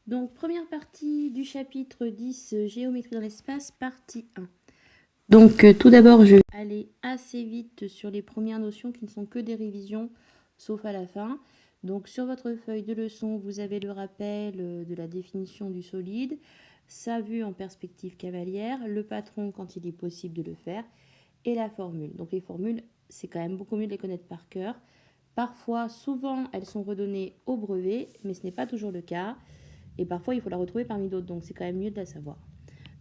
Donc, première partie du chapitre 10, géométrie dans l'espace, partie 1. Donc, tout d'abord, je vais aller assez vite sur les premières notions qui ne sont que des révisions, sauf à la fin. Donc, sur votre feuille de leçon, vous avez le rappel de la définition du solide, sa vue en perspective cavalière, le patron quand il est possible de le faire, et la formule. Donc, les formules, c'est quand même beaucoup mieux de les connaître par cœur. Parfois, souvent, elles sont redonnées au brevet, mais ce n'est pas toujours le cas. Et parfois, il faut la retrouver parmi d'autres, donc c'est quand même mieux de la savoir.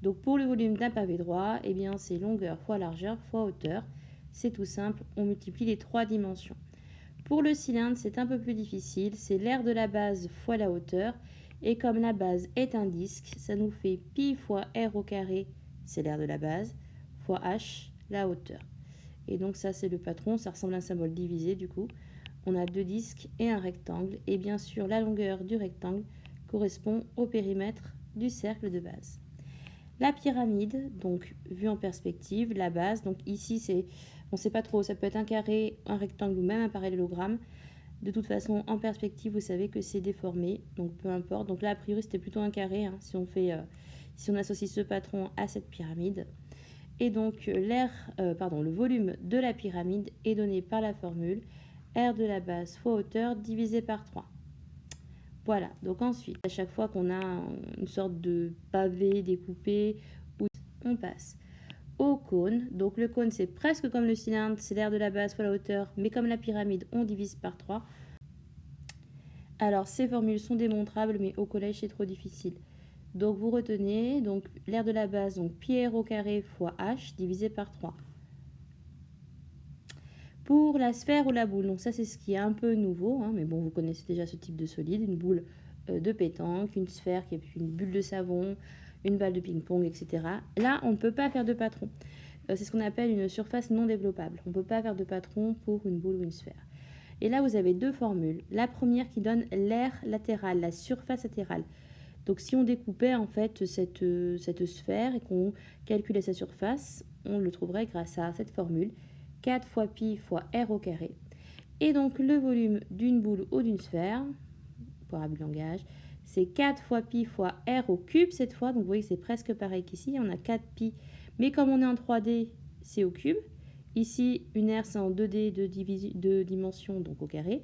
Donc pour le volume d'un pavé droit, eh bien c'est longueur fois largeur fois hauteur. C'est tout simple, on multiplie les trois dimensions. Pour le cylindre, c'est un peu plus difficile, c'est l'aire de la base fois la hauteur. Et comme la base est un disque, ça nous fait pi fois r au carré, c'est l'aire de la base, fois h, la hauteur. Et donc ça c'est le patron, ça ressemble à un symbole divisé du coup. On a deux disques et un rectangle, et bien sûr la longueur du rectangle correspond au périmètre du cercle de base. La pyramide, donc vue en perspective, la base, donc ici c'est, on ne sait pas trop, ça peut être un carré, un rectangle ou même un parallélogramme. De toute façon, en perspective, vous savez que c'est déformé, donc peu importe. Donc là, a priori, c'était plutôt un carré, hein, si on associe ce patron à cette pyramide. Et donc le volume de la pyramide est donné par la formule R de la base fois hauteur divisé par 3. Voilà, donc ensuite, à chaque fois qu'on a une sorte de pavé découpé, on passe au cône. Donc le cône, c'est presque comme le cylindre, c'est l'aire de la base fois la hauteur, mais comme la pyramide, on divise par 3. Alors ces formules sont démontrables, mais au collège, c'est trop difficile. Donc vous retenez donc l'aire de la base, donc pi r au carré fois h divisé par 3. Pour la sphère ou la boule, donc ça c'est ce qui est un peu nouveau, hein, mais bon, vous connaissez déjà ce type de solide, une boule de pétanque, une sphère qui est une bulle de savon, une balle de ping-pong, etc. Là, on ne peut pas faire de patron. C'est ce qu'on appelle une surface non développable. On ne peut pas faire de patron pour une boule ou une sphère. Et là, vous avez deux formules. La première qui donne l'aire latérale, la surface latérale. Donc si on découpait en fait cette sphère et qu'on calculait sa surface, on le trouverait grâce à cette formule. 4 fois pi fois r au carré. Et donc le volume d'une boule ou d'une sphère, pour abus de langage, c'est 4 fois pi fois r au cube cette fois. Donc vous voyez que c'est presque pareil qu'ici, on a 4 pi. Mais comme on est en 3D, c'est au cube. Ici, une r c'est en 2D, deux dimensions, donc au carré.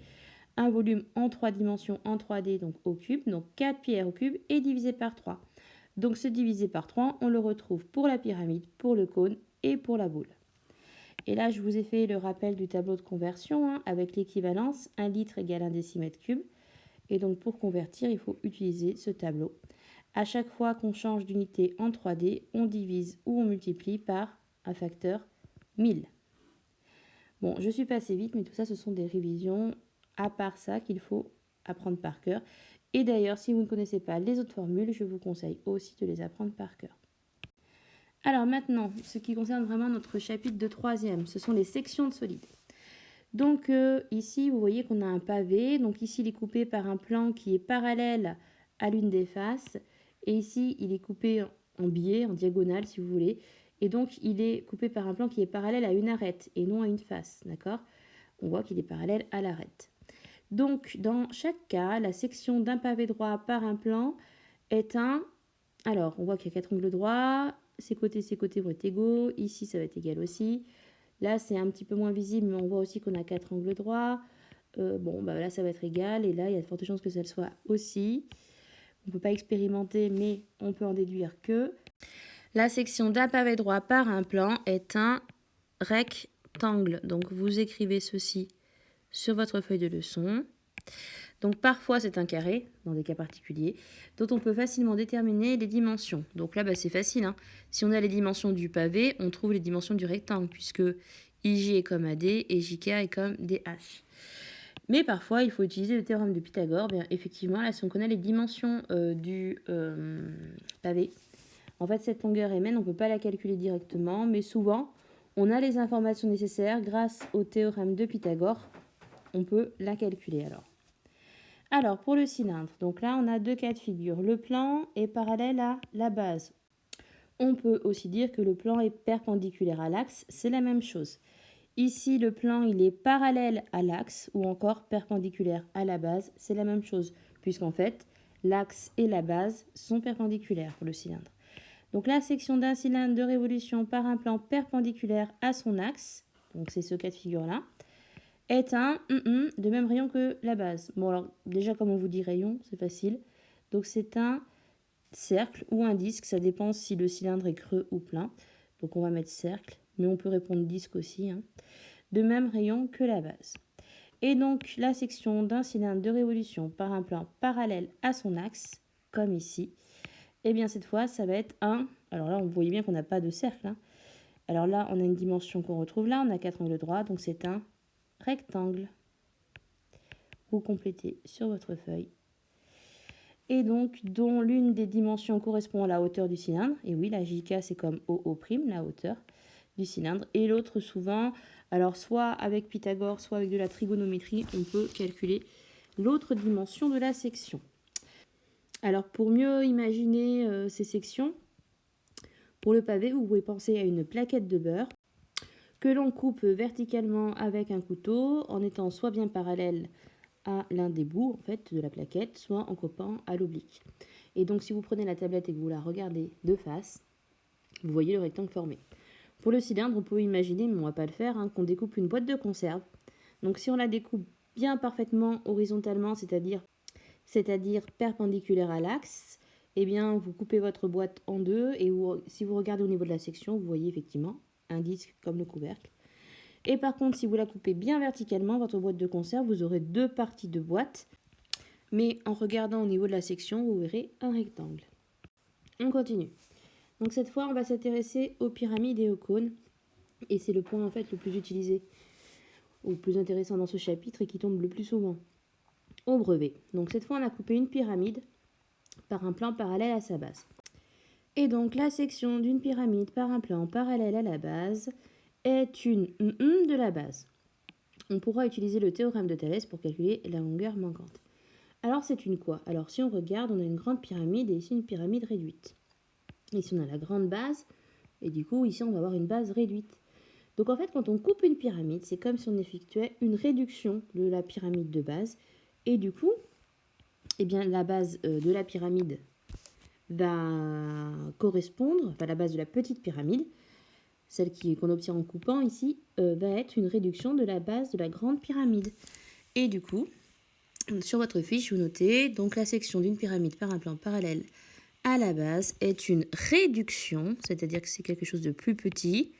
Un volume en 3 dimensions en 3D, donc au cube. Donc 4 pi r au cube est divisé par 3. Donc ce divisé par 3, on le retrouve pour la pyramide, pour le cône et pour la boule. Et là, je vous ai fait le rappel du tableau de conversion hein, avec l'équivalence 1 litre égale 1 décimètre cube. Et donc, pour convertir, il faut utiliser ce tableau. À chaque fois qu'on change d'unité en 3D, on divise ou on multiplie par un facteur 1000. Bon, je suis passée vite, mais tout ça, ce sont des révisions à part ça qu'il faut apprendre par cœur. Et d'ailleurs, si vous ne connaissez pas les autres formules, je vous conseille aussi de les apprendre par cœur. Alors maintenant, ce qui concerne vraiment notre chapitre de 3e, ce sont les sections de solides. Donc ici, vous voyez qu'on a un pavé. Donc ici, il est coupé par un plan qui est parallèle à l'une des faces. Et ici, il est coupé en biais, en diagonale si vous voulez. Et donc, il est coupé par un plan qui est parallèle à une arête et non à une face. D'accord? On voit qu'il est parallèle à l'arête. Donc, dans chaque cas, la section d'un pavé droit par un plan est un... Alors, on voit qu'il y a 4 angles droits. Ces côtés vont être égaux. Ici, ça va être égal aussi. Là, c'est un petit peu moins visible, mais on voit aussi qu'on a 4 angles droits. Là, ça va être égal. Et là, il y a de fortes chances que ça le soit aussi. On ne peut pas expérimenter, mais on peut en déduire que la section d'un pavé droit par un plan est un rectangle. Donc, vous écrivez ceci sur votre feuille de leçon. Donc parfois c'est un carré, dans des cas particuliers, dont on peut facilement déterminer les dimensions. Donc là, c'est facile. Hein. Si on a les dimensions du pavé, on trouve les dimensions du rectangle, puisque IJ est comme AD et JK est comme DH. Mais parfois, il faut utiliser le théorème de Pythagore. Bien, effectivement, là, si on connaît les dimensions du pavé, en fait, cette longueur MN, on ne peut pas la calculer directement, mais souvent, on a les informations nécessaires grâce au théorème de Pythagore. On peut la calculer alors. Alors, pour le cylindre, donc là, on a deux cas de figure. Le plan est parallèle à la base. On peut aussi dire que le plan est perpendiculaire à l'axe, c'est la même chose. Ici, le plan, il est parallèle à l'axe ou encore perpendiculaire à la base, c'est la même chose, puisqu'en fait, l'axe et la base sont perpendiculaires pour le cylindre. Donc la section d'un cylindre de révolution par un plan perpendiculaire à son axe, donc c'est ce cas de figure-là, est un de même rayon que la base. Bon alors déjà comme on vous dit rayon, c'est facile. Donc c'est un cercle ou un disque, ça dépend si le cylindre est creux ou plein. Donc on va mettre cercle, mais on peut répondre disque aussi, hein, de même rayon que la base. Et donc la section d'un cylindre de révolution par un plan parallèle à son axe, comme ici, et bien cette fois ça va être un, alors là vous voyez bien qu'on n'a pas de cercle, hein. Alors là on a une dimension qu'on retrouve là, on a 4 angles droits, donc c'est un rectangle. Vous complétez sur votre feuille. Et donc dont l'une des dimensions correspond à la hauteur du cylindre, et oui la JK c'est comme OO', la hauteur du cylindre, et l'autre souvent, alors soit avec Pythagore, soit avec de la trigonométrie, on peut calculer l'autre dimension de la section. Alors pour mieux imaginer ces sections, pour le pavé, vous pouvez penser à une plaquette de beurre que l'on coupe verticalement avec un couteau en étant soit bien parallèle à l'un des bouts en fait, de la plaquette, soit en coupant à l'oblique. Et donc si vous prenez la tablette et que vous la regardez de face, vous voyez le rectangle formé. Pour le cylindre, on peut imaginer, mais on ne va pas le faire, hein, qu'on découpe une boîte de conserve. Donc si on la découpe bien parfaitement horizontalement, c'est-à-dire perpendiculaire à l'axe, eh bien vous coupez votre boîte en deux et si vous regardez au niveau de la section, vous voyez effectivement un disque comme le couvercle. Et par contre, si vous la coupez bien verticalement, votre boîte de conserve, vous aurez deux parties de boîte. Mais en regardant au niveau de la section, vous verrez un rectangle. On continue. Donc cette fois, on va s'intéresser aux pyramides et aux cônes. Et c'est le point en fait le plus utilisé ou le plus intéressant dans ce chapitre et qui tombe le plus souvent au brevet. Donc cette fois, on a coupé une pyramide par un plan parallèle à sa base. Et donc la section d'une pyramide par un plan parallèle à la base est une de la base. On pourra utiliser le théorème de Thalès pour calculer la longueur manquante. Alors c'est une quoi? Alors si on regarde, on a une grande pyramide et ici une pyramide réduite. Ici on a la grande base et du coup ici on va avoir une base réduite. Donc en fait quand on coupe une pyramide, c'est comme si on effectuait une réduction de la pyramide de base et du coup, eh bien, la base de la pyramide va correspondre, enfin la base de la petite pyramide, celle qu'on obtient en coupant ici, va être une réduction de la base de la grande pyramide. Et du coup, sur votre fiche, vous notez donc la section d'une pyramide par un plan parallèle à la base est une réduction, c'est-à-dire que c'est quelque chose de plus petit,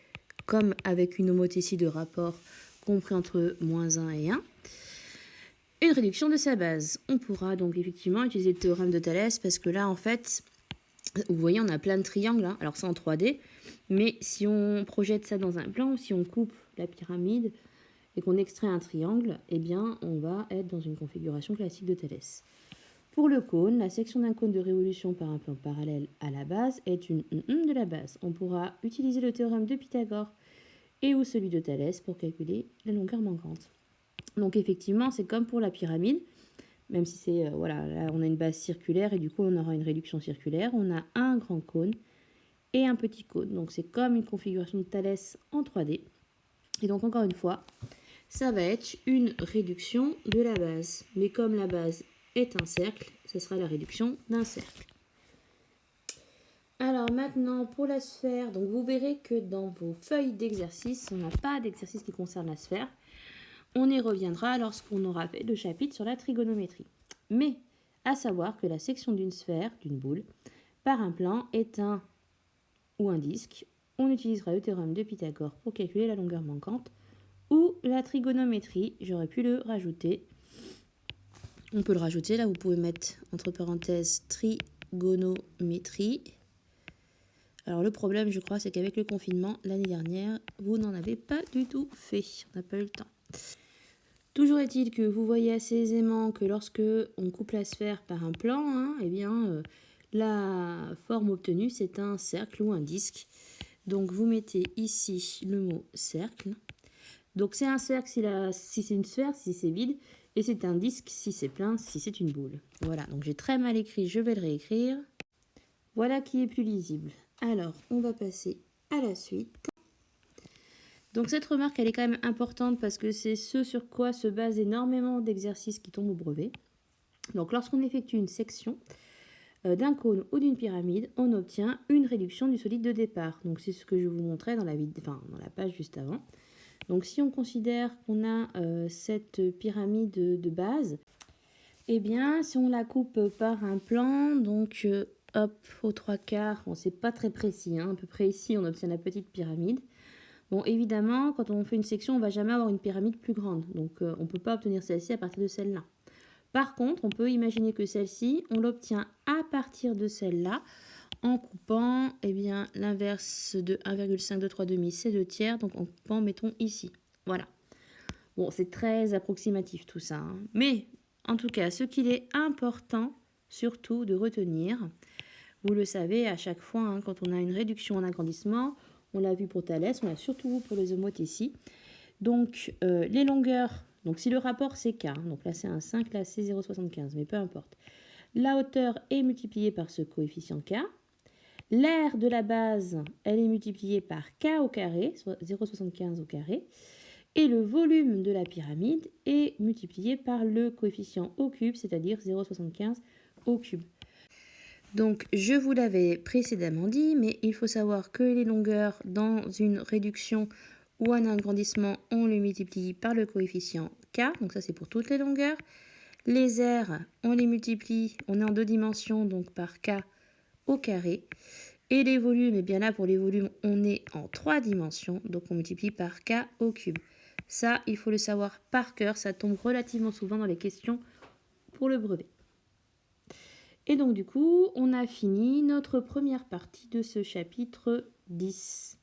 comme avec une homothétie de rapport compris entre -1 et 1. Une réduction de sa base. On pourra donc effectivement utiliser le théorème de Thalès parce que là, en fait, vous voyez, on a plein de triangles, hein. Alors ça en 3D, mais si on projette ça dans un plan, si on coupe la pyramide et qu'on extrait un triangle, eh bien, on va être dans une configuration classique de Thalès. Pour le cône, la section d'un cône de révolution par un plan parallèle à la base est une de la base. On pourra utiliser le théorème de Pythagore et ou celui de Thalès pour calculer la longueur manquante. Donc effectivement, c'est comme pour la pyramide, même si c'est, voilà, là on a une base circulaire et du coup on aura une réduction circulaire. On a un grand cône et un petit cône. Donc c'est comme une configuration de Thalès en 3D. Et donc encore une fois, ça va être une réduction de la base. Mais comme la base est un cercle, ce sera la réduction d'un cercle. Alors maintenant pour la sphère, donc vous verrez que dans vos feuilles d'exercice, on n'a pas d'exercice qui concerne la sphère. On y reviendra lorsqu'on aura fait le chapitre sur la trigonométrie. Mais à savoir que la section d'une sphère, d'une boule, par un plan est un ou un disque. On utilisera le théorème de Pythagore pour calculer la longueur manquante ou la trigonométrie. J'aurais pu le rajouter. On peut le rajouter, là vous pouvez mettre entre parenthèses trigonométrie. Alors le problème je crois c'est qu'avec le confinement l'année dernière vous n'en avez pas du tout fait, on n'a pas eu le temps. Toujours est-il que vous voyez assez aisément que lorsque on coupe la sphère par un plan, hein, eh bien la forme obtenue c'est un cercle ou un disque. Donc vous mettez ici le mot cercle. Donc c'est un cercle si c'est une sphère, si c'est vide, et c'est un disque si c'est plein, si c'est une boule. Voilà, donc j'ai très mal écrit, je vais le réécrire. Voilà qui est plus lisible. Alors, on va passer à la suite. Donc cette remarque, elle est quand même importante parce que c'est ce sur quoi se basent énormément d'exercices qui tombent au brevet. Donc lorsqu'on effectue une section d'un cône ou d'une pyramide, on obtient une réduction du solide de départ. Donc c'est ce que je vous montrais dans la page juste avant. Donc si on considère qu'on a cette pyramide de base, eh bien si on la coupe par un plan, donc hop, aux 3/4, bon, c'est pas très précis, hein, à peu près ici on obtient la petite pyramide. Bon, évidemment, quand on fait une section, on ne va jamais avoir une pyramide plus grande. Donc, on ne peut pas obtenir celle-ci à partir de celle-là. Par contre, on peut imaginer que celle-ci, on l'obtient à partir de celle-là en coupant l'inverse de 1,523, c'est 2/3. Donc, en coupant, mettons ici. Voilà. Bon, c'est très approximatif tout ça, hein. Mais, en tout cas, ce qu'il est important, surtout, de retenir, vous le savez, à chaque fois, hein, quand on a une réduction en agrandissement, on l'a vu pour Thalès, on l'a surtout vu pour les homothéties. Donc, les longueurs, donc si le rapport c'est K, donc là c'est un 5, là c'est 0,75, mais peu importe. La hauteur est multipliée par ce coefficient K. L'aire de la base, elle est multipliée par K au carré, soit 0,75 au carré. Et le volume de la pyramide est multiplié par le coefficient au cube, c'est-à-dire 0,75 au cube. Donc, je vous l'avais précédemment dit, mais il faut savoir que les longueurs dans une réduction ou un agrandissement, on les multiplie par le coefficient K. Donc ça, c'est pour toutes les longueurs. Les aires, on les multiplie, on est en 2 dimensions, donc par K au carré. Et les volumes, eh bien là, pour les volumes, on est en 3 dimensions, donc on multiplie par K au cube. Ça, il faut le savoir par cœur, ça tombe relativement souvent dans les questions pour le brevet. Et donc du coup, on a fini notre première partie de ce chapitre 10.